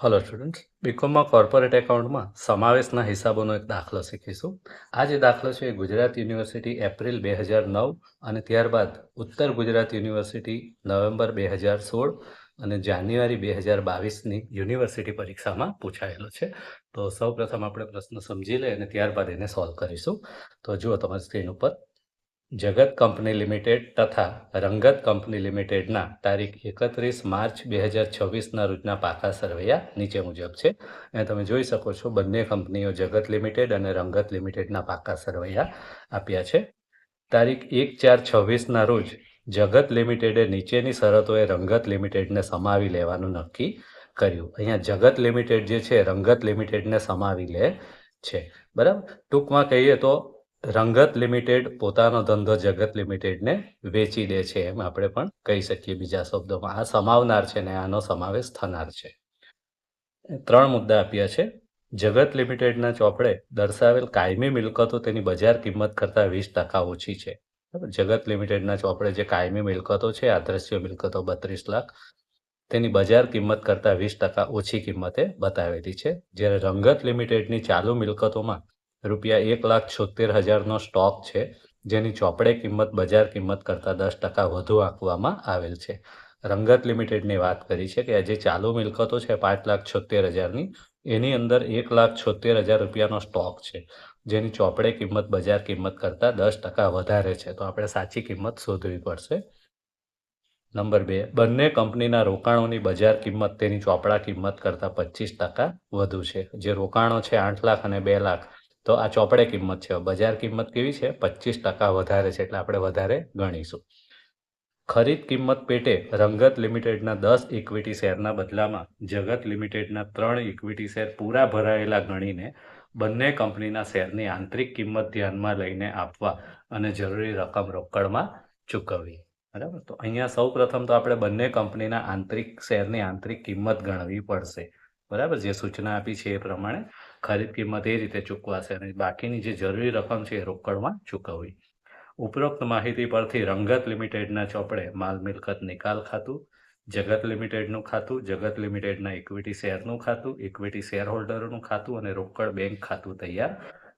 Hello students, બીકોમમાં corporate એકાઉન્ટમાં સમાવેશના હિસાબોનો એક દાખલો શીખીશું. આ જે દાખલો છે એ ગુજરાત યુનિવર્સિટી એપ્રિલ 2009 અને ત્યારબાદ ઉત્તર ગુજરાત યુનિવર્સિટી નવેમ્બર 2016 અને જાન્યુઆરી 2022ની યુનિવર્સિટી પરીક્ષામાં પૂછાયેલો છે. તો સૌપ્રથમ આપણે પ્રશ્ન સમજી લઈએ અને ત્યારબાદ એને સોલ્વ કરીશું. તો જુઓ તમારી સ્ક્રીન ઉપર જગત કંપની લિમિટેડ તથા રંગત કંપની લિમિટેડના તારીખ 31 માર્ચ 2026ના રોજના પાકા સરવૈયા નીચે મુજબ છે. અને તમે જોઈ શકો છો બંને કંપનીઓ જગત લિમિટેડ અને રંગત લિમિટેડના પાકા સરવૈયા આપ્યા છે. તારીખ 1/4/26ના રોજ જગત લિમિટેડે નીચેની શરતોએ રંગત લિમિટેડને સમાવી લેવાનું નક્કી કર્યું. અહીંયા જગત લિમિટેડ જે છે રંગત લિમિટેડને સમાવી લે છે. બરાબર, ટૂંકમાં કહીએ તો રંગત લિમિટેડ પોતાનો ધંધો જગત લિમિટેડને વેચી દે છે એમ આપણે પણ કહી શકીએ. બીજા શબ્દોમાં આ સમાવનાર છે ને આનો સમાવેશ થનાર છે. 3 મુદ્દા આપ્યા છે. જગત લિમિટેડના ચોપડે દર્શાવેલ કાયમી મિલકતો તેની બજાર કિંમત કરતાં 20% ઓછી છે. જગત લિમિટેડના ચોપડે જે કાયમી મિલકતો છે આદ્રશ્ય મિલકતો 32 લાખ તેની બજાર કિંમત કરતાં 20% ઓછી કિંમતે બતાવેલી છે. જ્યારે રંગત લિમિટેડની ચાલુ મિલકતોમાં રૂપિયા 1,76,000નો સ્ટોક છે જેની ચોપડે કિંમત બજાર કિંમત કરતાં 10% વધુ આંકવામાં આવેલ છે. રંગત લિમિટેડની વાત કરી છે કે જે ચાલુ મિલકતો છે 5,76,000ની એની અંદર 1,76,000 રૂપિયાનો સ્ટોક છે જેની ચોપડે કિંમત બજાર કિંમત કરતાં 10% વધારે છે. તો આપણે સાચી કિંમત શોધવી પડશે. નંબર 2, બંને કંપનીના રોકાણોની બજાર કિંમત તેની ચોપડા કિંમત કરતાં 25% વધુ છે. જે રોકાણો છે 8 લાખ અને 2 લાખ તો આ ચોપડે કિંમત છે. બજાર કિંમત કેવી છે? 25% વધારે છે એટલે આપણે વધારે ગણીશું. ખરીદ કિંમત પેટે રંગત લિમિટેડના 10 ઇક્વિટી શેરના બદલામાં જગત લિમિટેડના 3 ઇક્વિટી શેર પૂરા ભરાયેલા ગણીને બંને કંપનીના શેરની આંતરિક કિંમત ધ્યાનમાં લઈને આપવા અને જરૂરી રકમ રોકડમાં ચૂકવવી. બરાબર, તો અહીંયા સૌ પ્રથમ તો આપણે બંને કંપનીના આંતરિક શેરની આંતરિક કિંમત ગણવી પડશે. બરાબર, જે સૂચના આપી છે એ પ્રમાણે ખરીદ કિંમત એ રીતે ચૂકવાશે અને બાકીની જે જરૂરી રકમ છે એ રોકડમાં ચૂકવવી. ઉપરોક્ત માહિતી પરથી રંગત લિમિટેડના ચોપડે માલ મિલકત નિકાલ ખાતું, જગત લિમિટેડનું ખાતું, જગત લિમિટેડના ઇક્વિટી શેરનું ખાતું, ઇક્વિટી શેર હોલ્ડરોનું ખાતું અને રોકડ બેંક ખાતું તૈયાર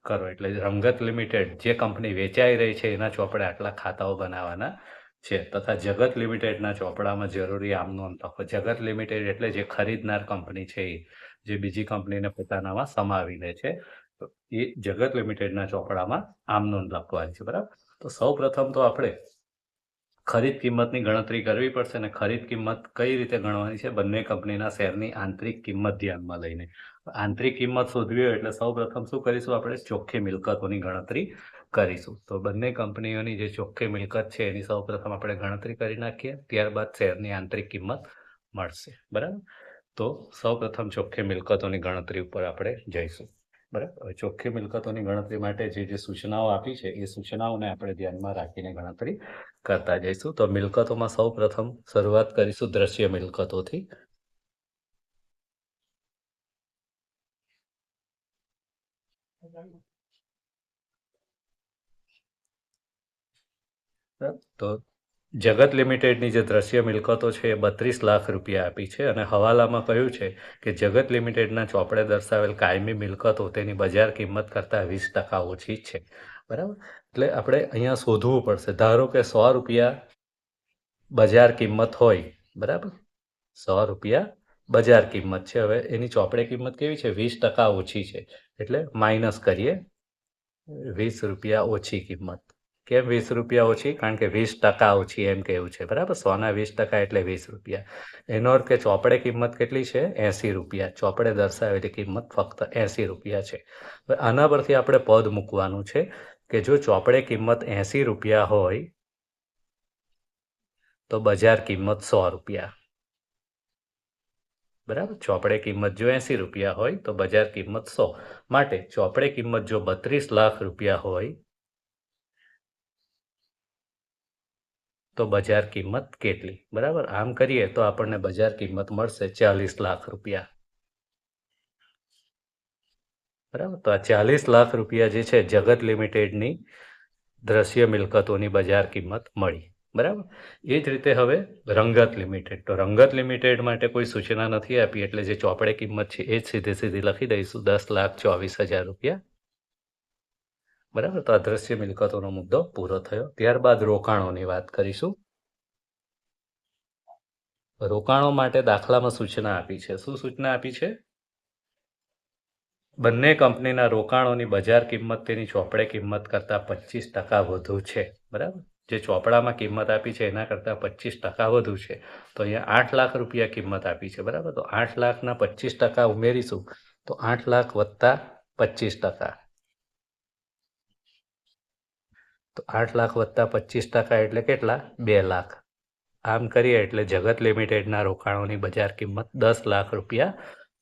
કરો. એટલે રંગત લિમિટેડ જે કંપની વેચાઈ રહી છે એના ચોપડે આટલા ખાતાઓ બનાવવાના છે તથા જગત લિમિટેડના ચોપડામાં જરૂરી આમ નોંધ લખો. જગત લિમિટેડ એટલે જે ખરીદનાર કંપની છે એ જે બીજી કંપનીને પોતાનામાં સમાવી લે છે તો એ જગત લિમિટેડના ચોપડામાં આમ નોંધ લખવાની છે. બરાબર, તો સૌ પ્રથમ તો આપણે ખરીદ કિંમતની ગણતરી કરવી પડશે અને ખરીદ કિંમત કઈ રીતે ગણવાની છે? બંને કંપનીના શેરની આંતરિક કિંમત ધ્યાનમાં લઈને. આંતરિક કિંમત શોધવી હોય એટલે સૌ પ્રથમ શું કરીશું? આપણે ચોખ્ખી મિલકતોની ગણતરી કરીશું. તો બંને કંપનીઓની જે ચોખ્ખી મિલકત છે એની સૌ પ્રથમ આપણે ગણતરી કરી નાખીએ, ત્યારબાદ શેરની આંતરિક કિંમત મળશે. બરાબર, તો સૌ પ્રથમ ચોખ્ખી મિલકતોની ગણતરી ઉપર આપણે જઈશું. બરાબર, હવે ચોખ્ખી મિલકતોની ગણતરી માટે જે સૂચનાઓ આપી છે એ સૂચનાઓને આપણે ધ્યાનમાં રાખીને ગણતરી કરતા જઈશું. તો મિલકતોમાં સૌ પ્રથમ શરૂઆત કરીશું દ્રશ્ય મિલકતોથી. તો જગત લિમિટેડની જે દ્રશ્ય મિલકતો છે એ 32 લાખ રૂપિયા આપી છે અને હવાલામાં કહ્યું છે કે જગત લિમિટેડના ચોપડે દર્શાવેલ કાયમી મિલકતો તેની બજાર કિંમત કરતાં 20% ઓછી છે. બરાબર, એટલે આપણે અહીંયા શોધવું પડશે. ધારો કે 100 રૂપિયા બજાર કિંમત હોય, બરાબર, 100 રૂપિયા બજાર કિંમત છે. હવે એની ચોપડે કિંમત કેવી છે? 20% ઓછી છે એટલે માઇનસ કરીએ 20 રૂપિયા ઓછી કિંમત. કેમ 20 રૂપિયા ઓછી? કારણ કે 20% ઓછી એમ કેવું છે. બરાબર, 100ના 20% એટલે 20 રૂપિયા. એનો અર્થ કે ચોપડે કિંમત કેટલી છે? 80 રૂપિયા. ચોપડે દર્શાવેલી કિંમત ફક્ત 80 રૂપિયા છે. હવે આના પરથી આપણે પદ મૂકવાનું છે કે જો ચોપડે કિંમત 80 રૂપિયા હોય તો બજાર કિંમત 100 રૂપિયા. બરાબર, ચોપડે કિંમત જો 80 રૂપિયા હોય તો બજાર કિંમત 100. માટે ચોપડે કિંમત જો 32 લાખ રૂપિયા હોય તો બજાર કિંમત કેટલી? બરાબર, આમ કરીએ તો આપણને બજાર કિંમત મળશે 40 લાખ રૂપિયા. બરાબર, તો આ 40 લાખ રૂપિયા જે છે જગત લિમિટેડની દ્રશ્ય મિલકતોની બજાર કિંમત મળી. બરાબર. એ જ રીતે હવે રંગત લિમિટેડ. તો રંગત લિમિટેડ માટે કોઈ સૂચના નથી આપી એટલે જે ચોપડે કિંમત છે એ જ સીધી લખી દઈશું, 10,24,000 રૂપિયા. બરાબર. તો અદ્રશ્ય મિલકતોનો મુદ્દો પૂરો થયો. ત્યારબાદ રોકાણોની વાત કરીશું. રોકાણો માટે દાખલામાં સૂચના આપી છે. શું સૂચના આપી છે? બંને કંપનીના રોકાણોની બજાર કિંમત તેની ચોપડે કિંમત કરતાં 25% વધુ છે. બરાબર. જે ચોપડામાં કિંમત આપી છે એના કરતાં 25% વધુ છે. તો અહીંયા 8 લાખ રૂપિયા કિંમત આપી છે. બરાબર. તો 8 લાખના 25% ઉમેરીશું તો 8 લાખ વત્તા 25%. તો 8 લાખ વત્તા 25% એટલે કેટલા? 2 લાખ. આમ કરીએ એટલે જગત લિમિટેડના રોકાણોની બજાર કિંમત 10 લાખ રૂપિયા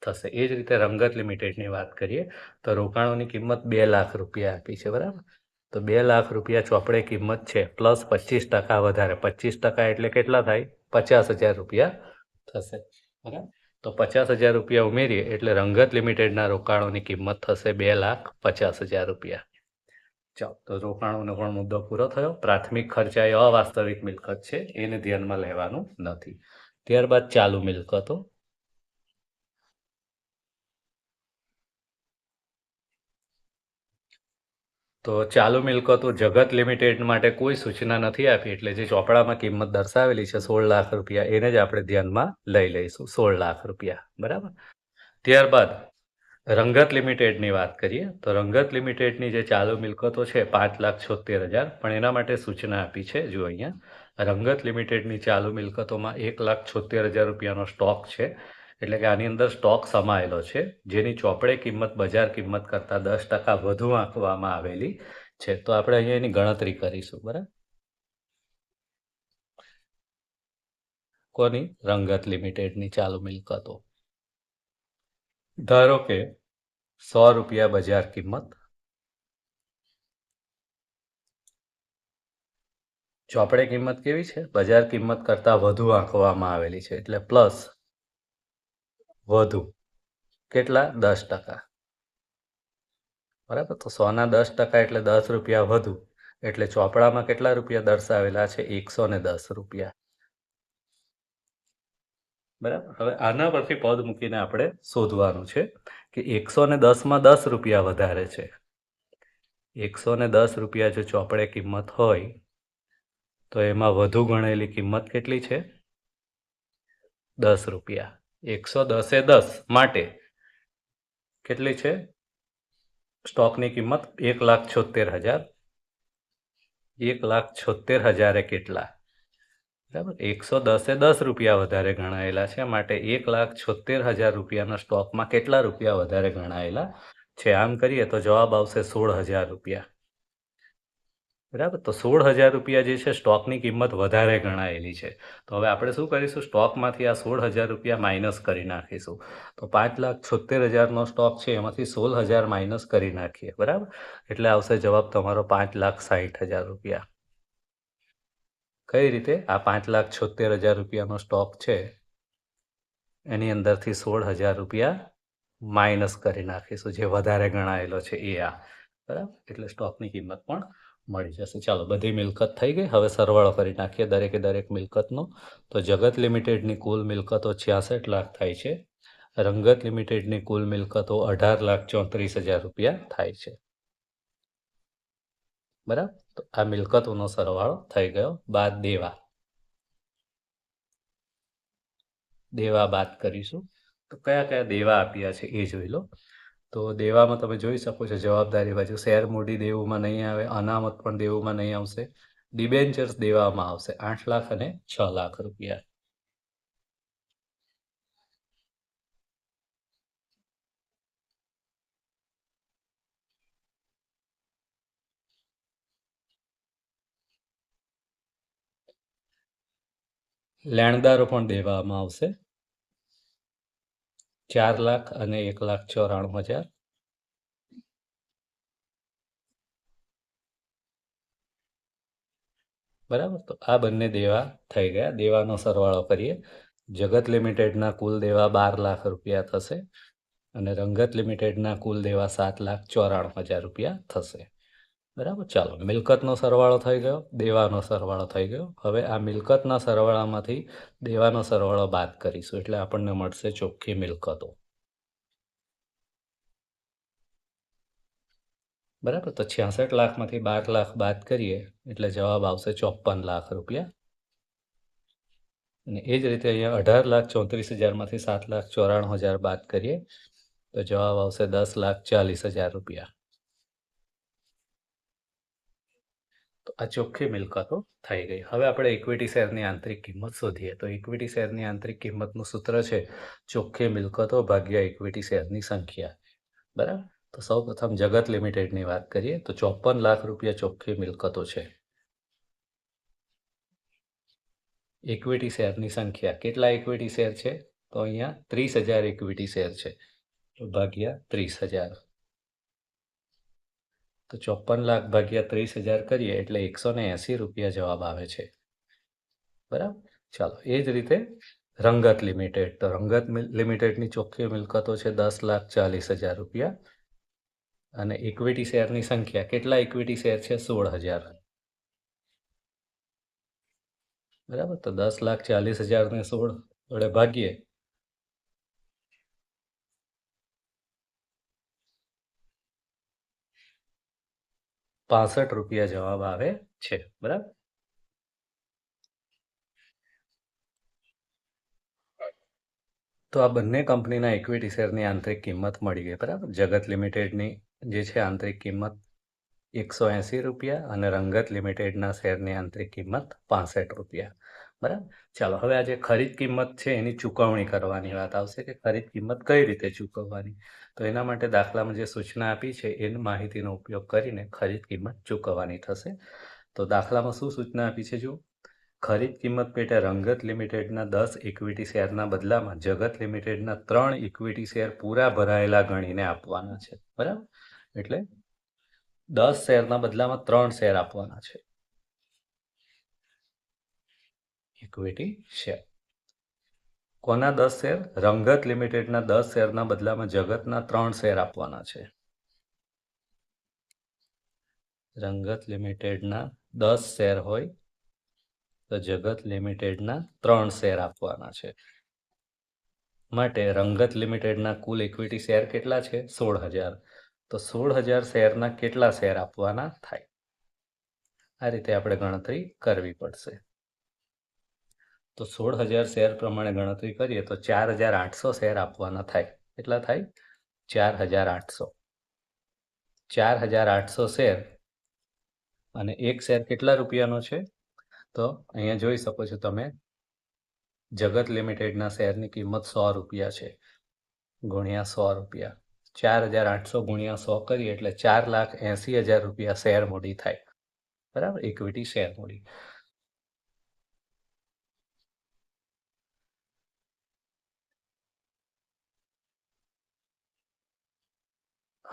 થશે. એ જ રીતે રંગત લિમિટેડની વાત કરીએ તો રોકાણોની કિંમત 2 લાખ રૂપિયા આપી છે. બરાબર. તો 2 લાખ રૂપિયા ચોપડે કિંમત છે પ્લસ 25% વધારે. 25% એટલે કેટલા થાય? 50,000 રૂપિયા થશે. બરાબર. તો 50,000 રૂપિયા ઉમેરીએ એટલે રંગત લિમિટેડના રોકાણોની કિંમત થશે 2,50,000 રૂપિયા. ચાલો, તો રોકાણોનો પણ મુદ્દો પૂરો થયો. પ્રાથમિક ખર્ચા એ અવાસ્તવિક મિલકત છે, એને ધ્યાનમાં લેવાનું નથી. ત્યારબાદ ચાલુ મિલકતો. તો ચાલુ મિલકતો જગત લિમિટેડ માટે કોઈ સૂચના નથી આપી એટલે જે ચોપડામાં કિંમત દર્શાવેલી છે 16 લાખ રૂપિયા એને જ આપણે ધ્યાનમાં લઈ લઈશું. 16 લાખ રૂપિયા. બરાબર. ત્યારબાદ રંગત લિમિટેડની વાત કરીએ તો રંગત લિમિટેડની જે ચાલુ મિલકતો છે 5,76,000, પણ એના માટે સૂચના આપી છે. જો અહીંયા રંગત લિમિટેડની ચાલુ મિલકતોમાં 1,76,000 રૂપિયાનો સ્ટોક છે. એટલે કે આની અંદર સ્ટોક સમાયેલો છે જેની ચોપડે કિંમત બજાર કિંમત કરતાં 10% વધુ આંકવામાં આવેલી છે. તો આપણે અહીંયા એની ગણતરી કરીશું. બરાબર. કોની? રંગત લિમિટેડની ચાલુ મિલકતો. ધારો કે 100 રૂપિયા બજાર કિંમત, ચોપડે કિંમત કેવી છે? બજાર કિંમત કરતાં વધુ આંકવામાં આવેલી છે એટલે પ્લસ વધુ. કેટલા? 10%. બરાબર. તો 100ના 10% એટલે 10 રૂપિયા વધુ. એટલે ચોપડામાં કેટલા રૂપિયા દર્શાવેલા છે? 110 રૂપિયા. બરાબર. હવે આના પરથી પદ મૂકીને આપણે શોધવાનું છે કે 110માં 10 રૂપિયા વધારે છે. 110 રૂપિયા જો ચોપડે કિંમત હોય તો એમાં વધુ ગણેલી કિંમત કેટલી છે? 10 રૂપિયા. 110 એ 10 માટે કેટલી છે? સ્ટોકની કિંમત 1,76,000. 1,76,000 એ કેટલા? બરાબર. 110 એ 10 રૂપિયા વધારે ગણાયેલા છે માટે 1,76,000 રૂપિયાના સ્ટોકમાં કેટલા રૂપિયા વધારે ગણાયેલા છે? આમ કરીએ તો જવાબ આવશે 16,000 રૂપિયા. બરાબર. તો 16,000 રૂપિયા જે છે સ્ટોકની કિંમત વધારે ગણાયેલી છે. તો હવે આપણે શું કરીશું? સ્ટોકમાંથી આ 16,000 રૂપિયા માઇનસ કરી નાખીશું. તો 5,76,000નો સ્ટોક છે એમાંથી 16,000 માઇનસ કરી નાખીએ. બરાબર. એટલે આવશે જવાબ તમારો 5,60,000 રૂપિયા. કઈ રીતે? આ 5,76,000 રૂપિયાનો સ્ટોક છે એની અંદરથી 16,000 રૂપિયા માઇનસ કરી નાખીશું, જે વધારે ગણાયેલો છે એ આ. બરાબર. એટલે સ્ટોકની કિંમત પણ મળી જશે. ચાલો, બધી મિલકત થઈ ગઈ. હવે સરવાળો કરી નાખીએ દરેક મિલકતનો. તો જગત લિમિટેડની કુલ મિલકતો 66 લાખ થાય છે. રંગત લિમિટેડની કુલ મિલકતો 18,34,000 રૂપિયા થાય છે. બરાબર. તો આ મિલકતોનો સરવાળો થઈ ગયો. બાદ દેવા બાદ કરીશું. તો કયા કયા દેવા આપ્યા છે એ જોઈ લો. તો દેવામાં તમે જોઈ શકો છો જવાબદારી બાજુ શેર મૂડી દેવુંમાં નહીં આવે, અનામત પણ દેવુંમાં નહીં આવશે. ડિબેન્ચર્સ દેવામાં આવશે 8 લાખ અને 6 લાખ રૂપિયા. લેણદારો પણ દેવામાં આવશે 4 લાખ અને 1,94,000. બરાબર. તો આ બંને દેવા થઈ ગયા. દેવાનો સરવાળો કરીએ. જગત લિમિટેડના કુલ દેવા 12 લાખ રૂપિયા થશે અને રંગત લિમિટેડના કુલ દેવા 7,94,000 રૂપિયા થશે. બરાબર. ચાલો, મિલકતનો સરવાળો થઈ ગયો, દેવાનો સરવાળો થઈ ગયો. હવે આ મિલકતના સરવાળામાંથી દેવાનો સરવાળો બાદ કરીશું એટલે આપણને મળશે ચોખ્ખી મિલકતો. બરાબર. તો 66 લાખમાંથી 12 લાખ બાદ કરીએ એટલે જવાબ આવશે 54 લાખ રૂપિયા. અને એ જ રીતે અહીંયા 18,34,000માંથી 7,94,000 બાદ કરીએ તો જવાબ આવશે 10,40,000 રૂપિયા. તો આ ચોખ્ખી મિલકતો થઈ ગઈ. હવે આપણે ઇક્વિટી શેરની આંતરિક કિંમત શોધીએ. તો ઇક્વિટી શેરની આંતરિક કિંમતનું સૂત્ર છે ચોખ્ખી મિલકતો ભાગ્યા ઇક્વિટી શેરની સંખ્યા. બરાબર. તો સૌપ્રથમ જગત લિમિટેડની વાત કરીએ તો 54 લાખ રૂપિયા ચોખ્ખી મિલકતો છે. ઇક્વિટી શેરની સંખ્યા, કેટલા ઇક્વિટી શેર છે? તો અહીંયા 30,000 ઇક્વિટી શેર છે. તો ભાગ્યા 30,000. તો 54 લાખ ભાગ્યા 30,000 કરીએ એટલે 180 રૂપિયા જવાબ આવે છે. બરાબર. ચાલો, એ જ રીતે રંગત લિમિટેડ. તો રંગત લિમિટેડની ચોખ્ખી મિલકતો છે 10,40,000 રૂપિયા. અને ઇક્વિટી શેરની સંખ્યા, કેટલા ઇક્વિટી શેર છે? 16,000. બરાબર. તો 10,40,000 ને 16 વડે ભાગીએ 65 રૂપિયા જવાબ આવે છે. બરાબર. તો આ બંને કંપનીના ઇક્વિટી શેરની આંતરિક કિંમત મળી ગઈ. બરાબર. જગત લિમિટેડની જે છે આંતરિક કિંમત 180 રૂપિયા અને રંગત લિમિટેડના શેરની આંતરિક કિંમત 65 રૂપિયા. બરાબર. ચાલો, હવે આ જે ખરીદ કિંમત છે એની ચૂકવણી કરવાની વાત આવશે કે ખરીદ કિંમત કઈ રીતે ચૂકવવાની. તો એના માટે દાખલામાં જે સૂચના આપી છે એની માહિતીનો ઉપયોગ કરીને ખરીદ કિંમત ચૂકવવાની થશે. તો દાખલામાં શું સૂચના આપી છે? જો ખરીદ કિંમત પેટે રંગત લિમિટેડના 10 ઇક્વિટી શેરના બદલામાં જગત લિમિટેડના 3 ઇક્વિટી શેર પૂરા ભરાયેલા ગણીને આપવાના છે. બરાબર. એટલે 10 શેરના બદલામાં 3 શેર આપવાના છે. ઇક્વિટી શેર કોના 10 શેર? રંગત લિમિટેડના 10 શેરના બદલામાં જગતના 3 શેર આપવાના છે. રંગત લિમિટેડના 10 શેર હોય તો જગત લિમિટેડના 3 શેર આપવાના છે. માટે રંગત લિમિટેડના કુલ ઇક્વિટી શેર કેટલા છે? 16,000. તો 16,000 શેરના કેટલા શેર આપવાના થાય? આ રીતે આપણે ગણતરી કરવી પડશે. તો 16,000 શેર પ્રમાણે ગણતરી કરીએ તો 4,800 શેર આપવાના થાય. કેટલા થાય? 4,800. 4,800 શેર અને એક શેર કેટલા રૂપિયાનો છે? તો અહીંયા જોઈ શકો છો તમે, જગત લિમિટેડના શેરની કિંમત 100 રૂપિયા છે. ગુણ્યા 100 રૂપિયા. 4,800 ગુણ્યા 100 કરીએ એટલે 4,80,000 રૂપિયા શેર મૂડી થાય. બરાબર. ઇક્વિટી શેર મૂડી.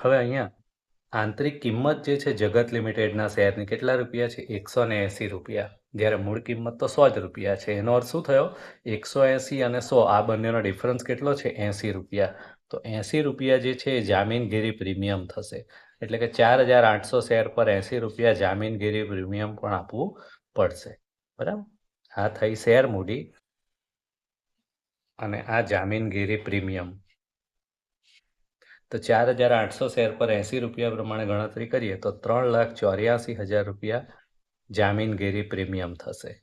હવે અહીંયા આંતરિક કિંમત જે છે જગત લિમિટેડના શેરની કેટલા રૂપિયા છે? 180 રૂપિયા. જ્યારે મૂળ કિંમત તો 100 જ રૂપિયા છે. એનો અર્થ શું થયો? 180 અને 100 આ બંનેનો ડિફરન્સ કેટલો છે? 80 રૂપિયા. તો 80 રૂપિયા જે છે એ જામીનગીરી પ્રીમિયમ થશે. એટલે કે 4,800 શેર પર 80 રૂપિયા જામીનગીરી પ્રીમિયમ પણ આપવું પડશે. બરાબર. આ થઈ શેર મૂડી અને આ જામીનગીરી પ્રીમિયમ. તો 4,800 શેર પર 80 રૂપિયા પ્રમાણે ગણતરી કરીએ તો 3,84,000 રૂપિયા જામીનગીરી પ્રીમિયમ થશે.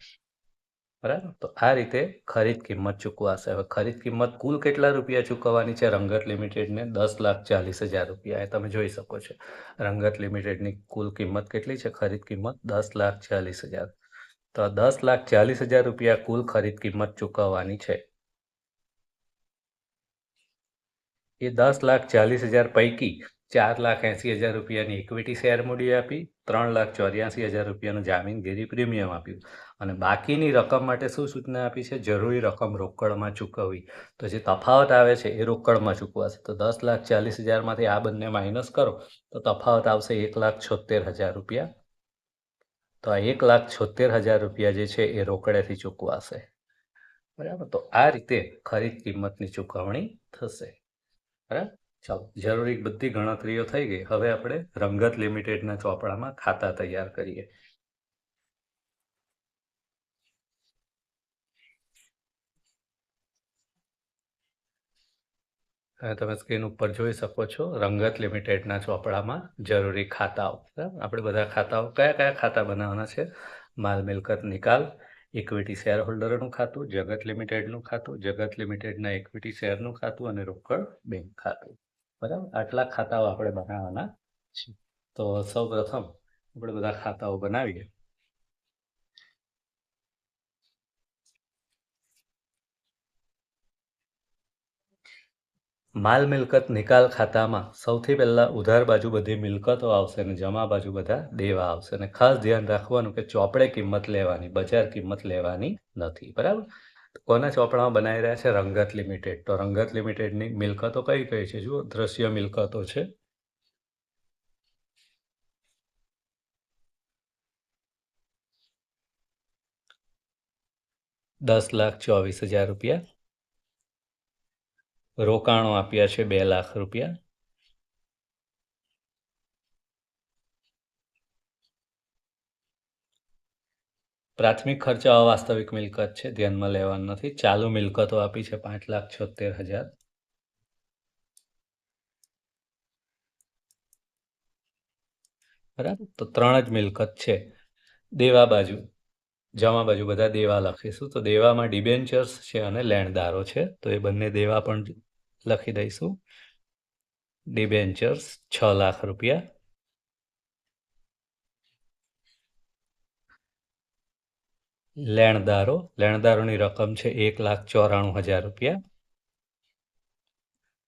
બરાબર. તો આ રીતે ખરીદ કિંમત ચૂકવાશે. હવે ખરીદ કિંમત કુલ કેટલા રૂપિયા ચૂકવવાની છે રંગત લિમિટેડને? 10,40,000 રૂપિયા. એ તમે જોઈ શકો છો. રંગત લિમિટેડની કુલ કિંમત કેટલી છે? ખરીદ કિંમત 10,40,000. તો 10,40,000 રૂપિયા કુલ ખરીદ કિંમત ચૂકવવાની છે. એ 10,40,000 પૈકી 4,80,000 રૂપિયાની ઇક્વિટી શેર મૂડી આપી, 3,84,000 રૂપિયાનું જામીનગીરી પ્રીમિયમ આપ્યું અને બાકીની રકમ માટે શું સૂચના આપી છે? જરૂરી રકમ રોકડમાં ચૂકવવી. તો જે તફાવત આવે છે એ રોકડમાં ચૂકવાશે. તો 10,40,000માંથી આ બંને માઇનસ કરો તો તફાવત આવશે 1,76,000 રૂપિયા. તો આ 1,76,000 રૂપિયા જે છે એ રોકડેથી ચૂકવાશે. બરાબર. તો આ રીતે ખરીદ કિંમતની ચૂકવણી થશે. બરાબર. ચાલો, જરૂરી બધી ગણતરીઓ થઈ ગઈ. હવે આપણે રંગત લિમિટેડના ચોપડામાં ખાતા તૈયાર કરીએ. તમે સ્ક્રીન ઉપર જોઈ શકો છો રંગત લિમિટેડના ચોપડામાં જરૂરી ખાતાઓ. બરાબર, આપણે બધા ખાતાઓ કયા કયા ખાતા બનાવવાના છે? માલ મિલકત નિકાલ, ઇક્વિટી શેર હોલ્ડરનું ખાતું, જગત લિમિટેડનું ખાતું, જગત લિમિટેડના ઇક્વિટી શેરનું ખાતું અને રોકડ બેંક ખાતું. બરાબર, આટલા ખાતાઓ આપણે બનાવવાના છે. તો સૌ પ્રથમ આપણે બધા ખાતાઓ બનાવીએ. માલ મિલકત નિકાલ ખાતામાં સૌથી પહેલા ઉધાર બાજુ બધી મિલકતો આવશે અને જમા બાજુ બધા દેવા આવશે. અને ખાસ ધ્યાન રાખવાનું કે ચોપડે કિંમત લેવાની, બજાર કિંમત લેવાની નથી. બરાબર, કોના ચોપડામાં બનાવી રહ્યા છે? રંગત લિમિટેડ. તો રંગત લિમિટેડની મિલકતો કઈ કઈ છે? જુઓ, દ્રશ્ય મિલકતો છે 10,24,000 રૂપિયા. રોકાણો આપ્યા છે 2 લાખ રૂપિયા. પ્રાથમિક ખર્ચા અવાસ્તવિક મિલકત છે, ધ્યાનમાં લેવાનું નથી. ચાલુ મિલકતો આપી છે 5,76,000. બરાબર, તો 3 જ મિલકત છે. દેવા બાજુ, જમા બાજુ બધા દેવા લખીશું. તો દેવામાં ડિબેન્ચર્સ છે અને લેણદારો છે, તો એ બંને દેવા પણ લખી દઈશું. ડિબેન્ચર્સ 6 લાખ રૂપિયા. લેણદારોની રકમ છે 1,94,000 રૂપિયા.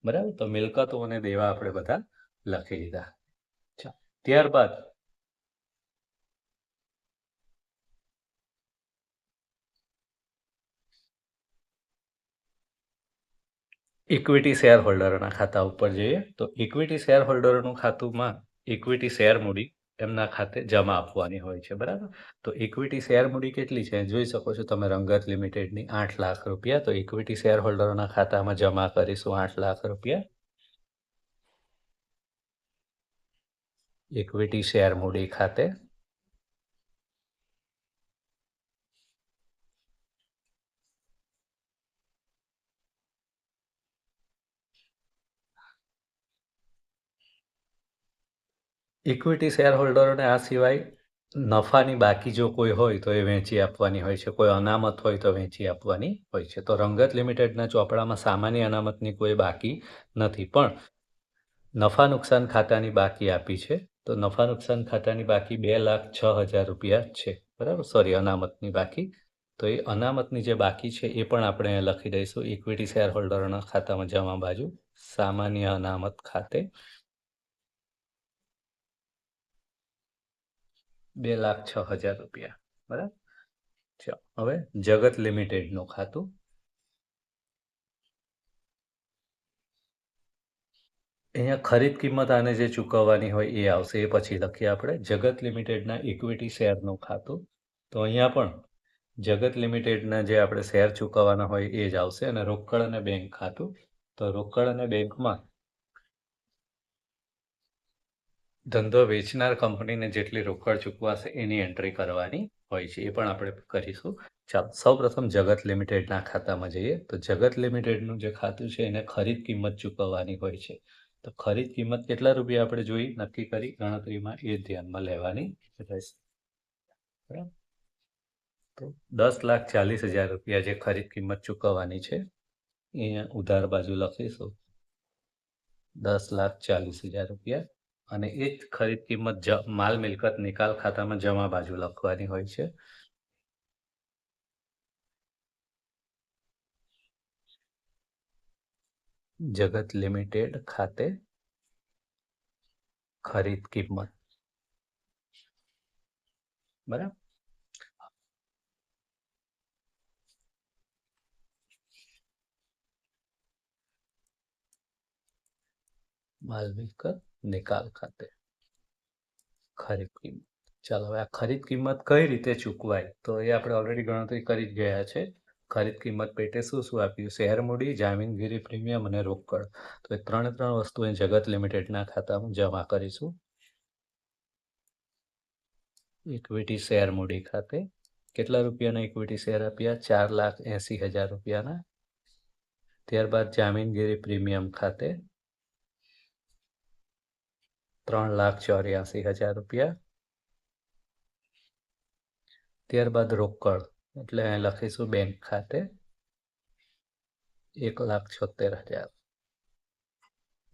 બરાબર, તો મિલકતો અને દેવા આપણે બધા લખી દીધા. ત્યારબાદ ઇક્વિટી શેર હોલ્ડરોના ખાતા ઉપર જઈએ. તો ઇક્વિટી શેર હોલ્ડરોનું ખાતુંમાં ઇક્વિટી શેર મૂડી એમના ખાતે જમા આપવાની હોય છે. બરાબર, તો ઇક્વિટી શેર મૂડી કેટલી છે જોઈ શકો છો તમે. રંગત લિમિટેડની 8 લાખ રૂપિયા. તો ઇક્વિટી શેર હોલ્ડરોના ખાતામાં જમા કરીશું 8 લાખ રૂપિયા. ઇક્વિટી શેર મૂડી ખાતે. ઇક્વિટી શેર હોલ્ડરોને આ સિવાય નફાની બાકી જો કોઈ હોય તો એ વેચી આપવાની હોય છે. કોઈ અનામત હોય તો વેચી આપવાની હોય છે. તો રંગત લિમિટેડના ચોપડામાં સામાન્ય અનામતની કોઈ બાકી નથી, પણ નફા નુકસાન ખાતાની બાકી આપી છે. તો નફા નુકસાન ખાતાની બાકી 2,06,000 રૂપિયા છે. બરાબર, સોરી, અનામતની બાકી. તો એ અનામતની જે બાકી છે એ પણ આપણે લખી દઈશું. ઇક્વિટી શેર હોલ્ડરોના ખાતામાં જમા બાજુ સામાન્ય અનામત ખાતે 2,06,000 રૂપિયા. બરાબર, હવે જગત લિમિટેડનું ખાતું. અહીંયા ખરીદ કિંમત આને જે ચૂકવવાની હોય એ આવશે, એ પછી લખીએ આપણે. જગત લિમિટેડના ઇક્વિટી શેરનું ખાતું. તો અહીંયા પણ જગત લિમિટેડના જે આપણે શેર ચૂકવવાના હોય એ જ આવશે. અને રોકડ અને બેંક ખાતું. તો રોકડ અને બેંકમાં ધંધો વેચનાર કંપનીને જેટલી રોકડ ચૂકવાશે એની એન્ટ્રી કરવાની હોય છે, એ પણ આપણે કરીશું. ચાલો, સૌ પ્રથમ જગત લિમિટેડના ખાતામાં જઈએ. તો જગત લિમિટેડનું જે ખાતું છે એને ખરીદ કિંમત ચૂકવવાની હોય છે. તો ખરીદ કિંમત કેટલા રૂપિયા આપણે જોઈ નક્કી કરી ગણતરીમાં એ ધ્યાનમાં લેવાની રહેશે. બરાબર, તો 10,40,000 રૂપિયા જે ખરીદ કિંમત ચૂકવવાની છે એ ઉધાર બાજુ લખીશું 10,40,000 રૂપિયા. અને એ જ ખરીદ કિંમત માલ મિલકત નિકાલ ખાતામાં જમા બાજુ લખવાની હોય છે. જગત લિમિટેડ ખાતે ખરીદ કિંમત. બરાબર, માલ મિલકત નિકાલ ખાતે ખરીદ કિંમત. ચાલો, હવે આ ખરીદ કિંમત કઈ રીતે ચૂકવાય તો એ આપણે ઓલરેડી ગણતરી કરી જ ગયા છે. ખરીદ કિંમત પેટે શું શું આપ્યું? શેર મૂડી, જામીનગીરી પ્રીમિયમ અને રોકડ. તો એ ત્રણે ત્રણ વસ્તુ અહીં જગત લિમિટેડના ખાતામાં જમા કરીશું. ઇક્વિટી શેર મૂડી ખાતે કેટલા રૂપિયાના ઇક્વિટી શેર આપ્યા? 4,80,000 રૂપિયાના. ત્યારબાદ જામીનગીરી પ્રીમિયમ ખાતે 3,84,000 રૂપિયા. ત્યારબાદ રોકડ એટલે અહીં લખીશું બેંક ખાતે 1,76,000.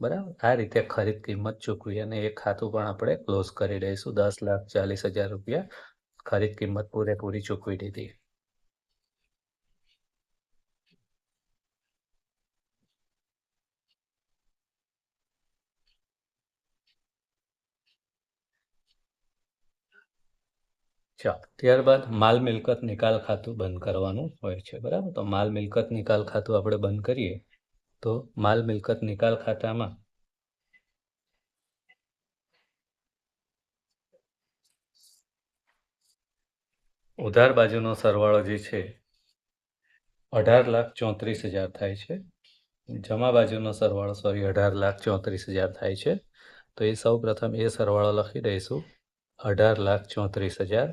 બરાબર. આ રીતે ખરીદ કિંમત ચૂકવી અને એ ખાતું પણ આપણે ક્લોઝ કરી દઈશું. 10,40,000 રૂપિયા ખરીદ કિંમત પૂરેપૂરી ચૂકવી દીધી. ચાલો ત્યારબાદ માલ મિલકત નિકાલ ખાતું બંધ કરવાનું હોય છે. બરાબર. તો માલ મિલકત નિકાલ ખાતું આપણે બંધ કરીએ તો માલ મિલકત નિકાલ ખાતામાં ઉધાર બાજુનો સરવાળો જે છે 18,34,000 થાય છે. જમા બાજુનો સરવાળો 18,34,000 થાય છે. તો એ સૌ પ્રથમ એ સરવાળો લખી દઈશું 18,34,000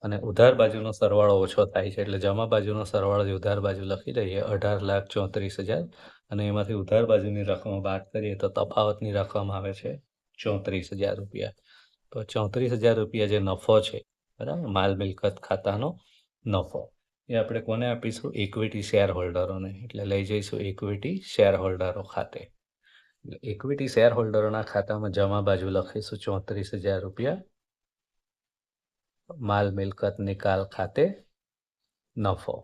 અને ઉધાર બાજુનો સરવાળો ઓછો થાય છે એટલે જમા બાજુનો સરવાળો જે ઉધાર બાજુ લખી દઈએ 18,34,000 અને એમાંથી ઉધાર બાજુની રકમ બાદ કરીએ તો તફાવતની રકમ આવે છે 34,000 રૂપિયા. તો 34,000 રૂપિયા જે નફો છે, બરાબર, માલ મિલકત ખાતાનો નફો એ આપણે કોને આપીશું? ઇક્વિટી શેર હોલ્ડરોને. એટલે લઈ જઈશું ઇક્વિટી શેર હોલ્ડરો ખાતે. ઇક્વિટી શેર હોલ્ડરોના ખાતામાં જમા બાજુ લખીશું 34,000 રૂપિયા. માલ મિલકત નિકાલ ખાતે નફો.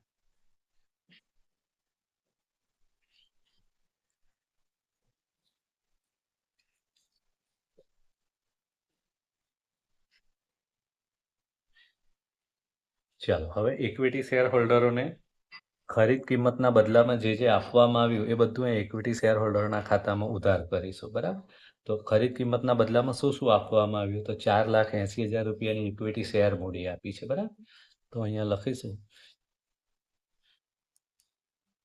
ચાલો હવે ઇક્વિટી શેર હોલ્ડરોને ખરીદ કિંમતના બદલામાં જે આપવામાં આવ્યું એ બધું ઇક્વિટી શેર હોલ્ડરના ખાતામાં ઉધાર કરીશું. બરાબર. તો ખરીદ કિંમતના બદલામાં શું શું આપવામાં આવ્યું? તો 4,80,000 રૂપિયાની ઇક્વિટી શેર મૂડી આપી છે. બરાબર. તો અહીંયા લખીશું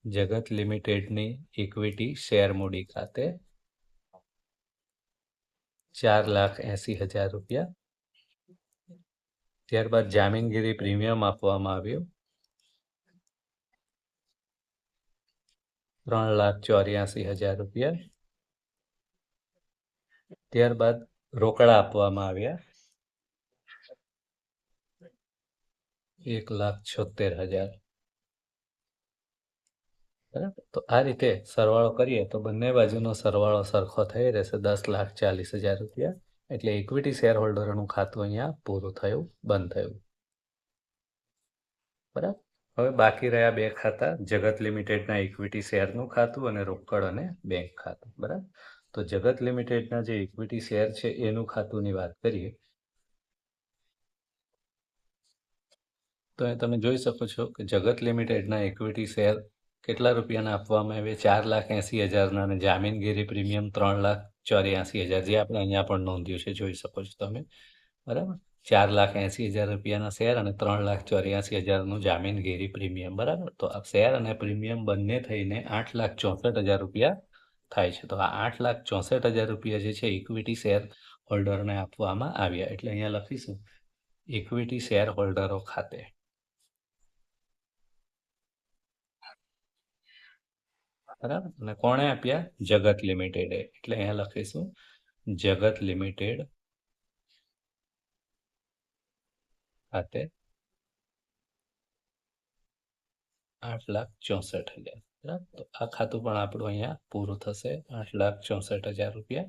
જગત લિમિટેડની ઇક્વિટી શેર મૂડી ખાતે 4,80,000 રૂપિયા. ત્યારબાદ જામીનગીરી પ્રીમિયમ આપવામાં આવ્યું 3,84,000 રૂપિયા. ત્યારબાદ રોકડા આપવામાં આવ્યા 1,76,000. બરાબર. તો આ રીતે સરવાળો કરીએ તો બંને બાજુનો સરવાળો સરખો થઈ રહેશે 10,40,000 રૂપિયા. એટલે ઇક્વિટી શેર હોલ્ડરનું ખાતું અહીંયા પૂરું થયું, બંધ થયું. બરાબર. હવે બાકી રહ્યા બે ખાતા, જગત લિમિટેડના ઇક્વિટી શેરનું ખાતું અને રોકડ અને બેંક ખાતું. બરાબર. તો જગત લિમિટેડના જે ઇક્વિટી શેર છે એનું ખાતુંની વાત કરીએ તો અહીં તમે જોઈ શકો છો કે જગત લિમિટેડના ઇક્વિટી શેર કેટલા રૂપિયાના આપવામાં આવે? 4,80,000ના અને જામીનગીરી પ્રીમિયમ 3,84,000 જે આપણે અહીંયા પણ નોંધ્યું છે, જોઈ શકો છો તમે. બરાબર. 4,80,000 રૂપિયાના શેર અને 3,84,000નું જામીનગીરી પ્રીમિયમ. બરાબર. તો આ શેર અને પ્રીમિયમ બંને થઈને 8,64,000 રૂપિયા થાય છે. તો આ 8,64,000 રૂપિયા જે છે ઇક્વિટી શેર હોલ્ડરને આપવામાં આવ્યા. એટલે અહીંયા લખીશું ઇક્વિટી શેર હોલ્ડરો ખાતે. બરાબર. અને કોણે આપ્યા? જગત લિમિટેડે. એટલે અહીંયા લખીશું જગત લિમિટેડ ખાતે 8,64,000. બરાબર. તો આ ખાતું પણ આપણું અહીંયા પૂરું થશે 8,64,000 રૂપિયા.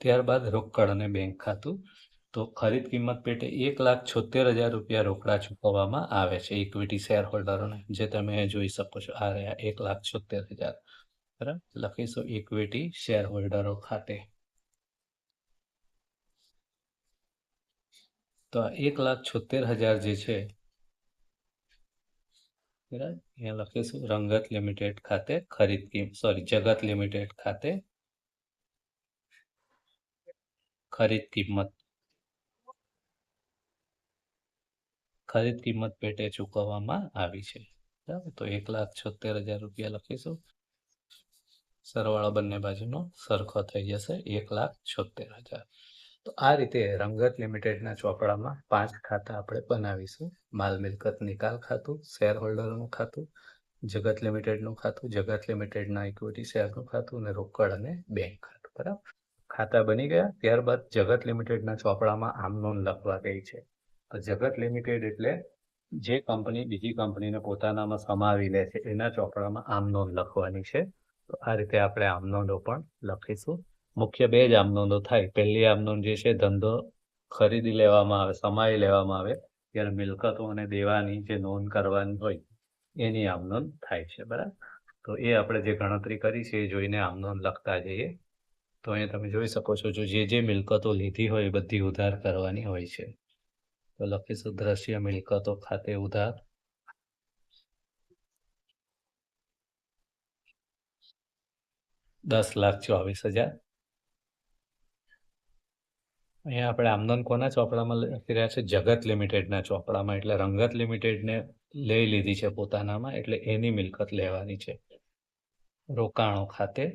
ત્યારબાદ રોકડ અને બેંક ખાતું. તો ખરીદ કિંમત પેટે 1,76,000 રૂપિયા રોકડા ચૂકવવામાં આવે છે ઇક્વિટી શેર હોલ્ડરોને, જે તમે જોઈ શકો છો. આ રહ્યા 1,76,000. બરાબર. લખીશું ઇક્વિટી શેર હોલ્ડરો ખાતે. તો 1,76,000 જે છે, બરાબર, અહીંયા લખીશું રંગત લિમિટેડ ખાતે જગત લિમિટેડ ખાતે ખરીદ કિંમત ખરીદ કિંમત પેટે ચૂકવવામાં આવી છે. બરાબર, તો 1,76,000 રૂપિયા લખીશું. સરવાળો બંને બાજુનો સરખો થઈ જશે, 1,76,000. તો આ રીતે રંગત લિમિટેડના ચોપડામાં 5 ખાતા આપણે બનાવીશું. માલ મિલકત નિકાલ ખાતું, શેર હોલ્ડરનું ખાતું, જગત લિમિટેડનું ખાતું, જગત લિમિટેડના ઇક્વિટી શેરનું ખાતું અને રોકડ અને બેંક ખાતું. બરાબર, ખાતા બની ગયા. ત્યારબાદ જગત લિમિટેડના ચોપડામાં આમ નોંધ લખવા ગઈ છે. તો જગત લિમિટેડ એટલે જે કંપની બીજી કંપનીને પોતાનામાં સમાવી લે છે એના ચોપડામાં આમ નોંધ લખવાની છે. તો આ રીતે આપણે આમ નોંધો પણ લખીશું. મુખ્ય બે જ આમ નોંધો થાય. પહેલી આમ નોંધ જે છે, ધંધો ખરીદી લેવામાં આવે, સમાવી લેવામાં આવે ત્યારે મિલકતો અને દેવાની જે નોંધ કરવાની હોય એની આમ નોંધ થાય છે. બરાબર, તો એ આપણે જે ગણતરી કરી છે એ જોઈને આમ નોંધ લખતા જઈએ. તો અહીંયા તમે જોઈ શકો છો, જે મિલકતો લીધી હોય એ બધી ઉધાર કરવાની હોય છે. તો લખીશું દ્રશ્ય મિલકતો ખાતે ઉધાર. ₹10,24,000. અહીંયા આપણે આમ નોંધ કોના ચોપડામાં લખી રહ્યા છે? જગત લિમિટેડના ચોપડામાં. એટલે રંગત લિમિટેડને લઈ લીધી છે પોતાનામાં, એટલે એની મિલકત લેવાની છે. રોકાણો ખાતે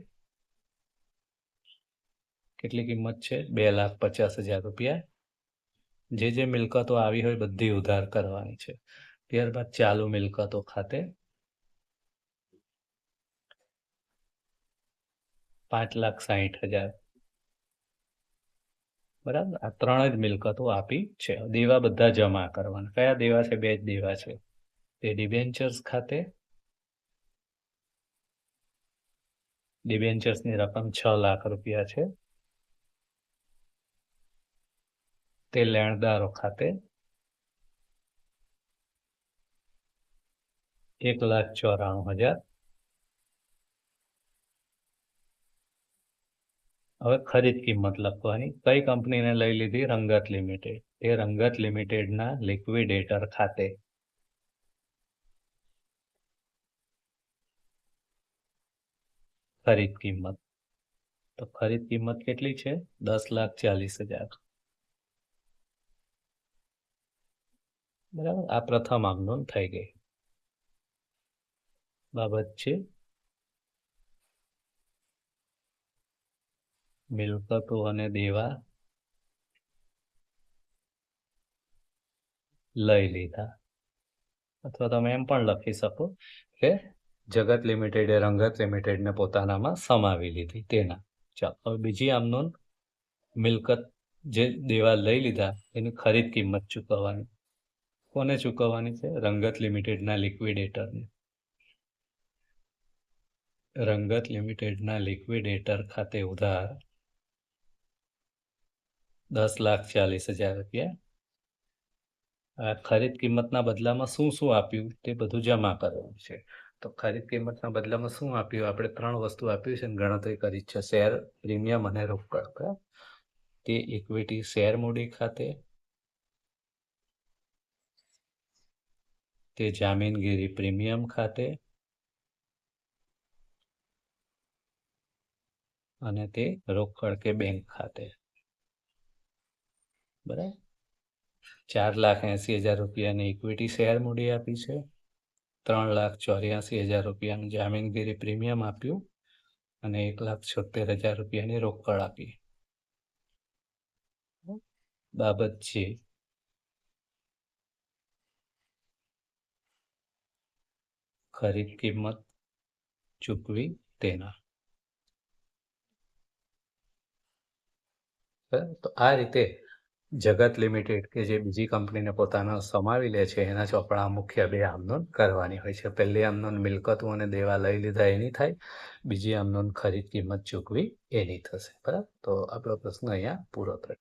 કેટલી કિંમત છે? ₹2,50,000. જે મિલકતો આવી હોય બધી ઉધાર કરવાની છે. ત્યારબાદ ચાલુ મિલકતો ખાતે ₹5,60,000. બરાબર, આ 3 જ મિલકતો આપી છે. દેવા બધા જમા કરવાના. કયા દેવા છે? 2 જ દેવા છે. તે ડિબેન્ચર્સ ખાતે ડિબેન્ચર્સની રકમ ₹6,00,000 છે. તે લેણદારો ખાતે ₹1,94,000. હવે ખરીદ કિંમત લખવાની. કઈ કંપનીને લઈ લીધી? રંગત લિમિટેડ. એ રંગત લિમિટેડના લિક્વિડેટર ખાતે ખરીદ કિંમત. તો ખરીદ કિંમત કેટલી છે? ₹10,40,000. બરાબર, આ પ્રથમ આમ નોંધ થઈ ગઈ. બાબત છે મિલકતો અને દેવા લઈ લીધા. અથવા તમે એમ પણ લખી શકો કે જગત લિમિટેડે રંગત લિમિટેડને પોતાનામાં સમાવી લીધી તેના. ચાલો, હવે બીજી આમ નોંધ, મિલકત જે દેવા લઈ લીધા એની ખરીદ કિંમત ચૂકવવાની. કોને ચૂકવવાની છે? રંગત લિમિટેડના લિક્વિડેટરને. રંગત લિમિટેડના લિક્વિડેટર ખાતે ઉધાર ₹10,40,000. આ ખરીદ કિંમતના બદલામાં શું શું આપ્યું તે બધું જમા કરવાનું છે. તો ખરીદ કિંમતના બદલામાં શું આપ્યું? આપણે 3 વસ્તુ આપ્યું છે અને ગણતરી કરી છે: શેર, પ્રીમિયમ અને રોકડ. તે ઇક્વિટી શેર મૂડી ખાતે, તે જામીનગીરી પ્રીમિયમ ખાતે અને તે રોકડ કે બેંક ખાતે. બરાબર, ₹4,80,000 ઇક્વિટી શેર મૂડી આપી છે. ₹3,84,000 જામીનગીરી પ્રીમિયમ આપ્યું અને ₹1,76,000 રોકડ આપી. બાબત છે ખરીદ કિંમત ચૂકવી તેના. તો આ રીતે જગત લિમિટેડ કે જે બીજી કંપનીને પોતાના સમાવી લે છે એના ચોપડા મુખ્ય 2 આમ નોંધ કરવાની હોય છે. પહેલી આમ નોંધ મિલકતો અને દેવા લઈ લીધા એની થાય. બીજી આમ નોંધ ખરીદ કિંમત ચૂકવી એની થશે. બરાબર, તો આપણો પ્રશ્ન અહીંયા પૂરો થયો.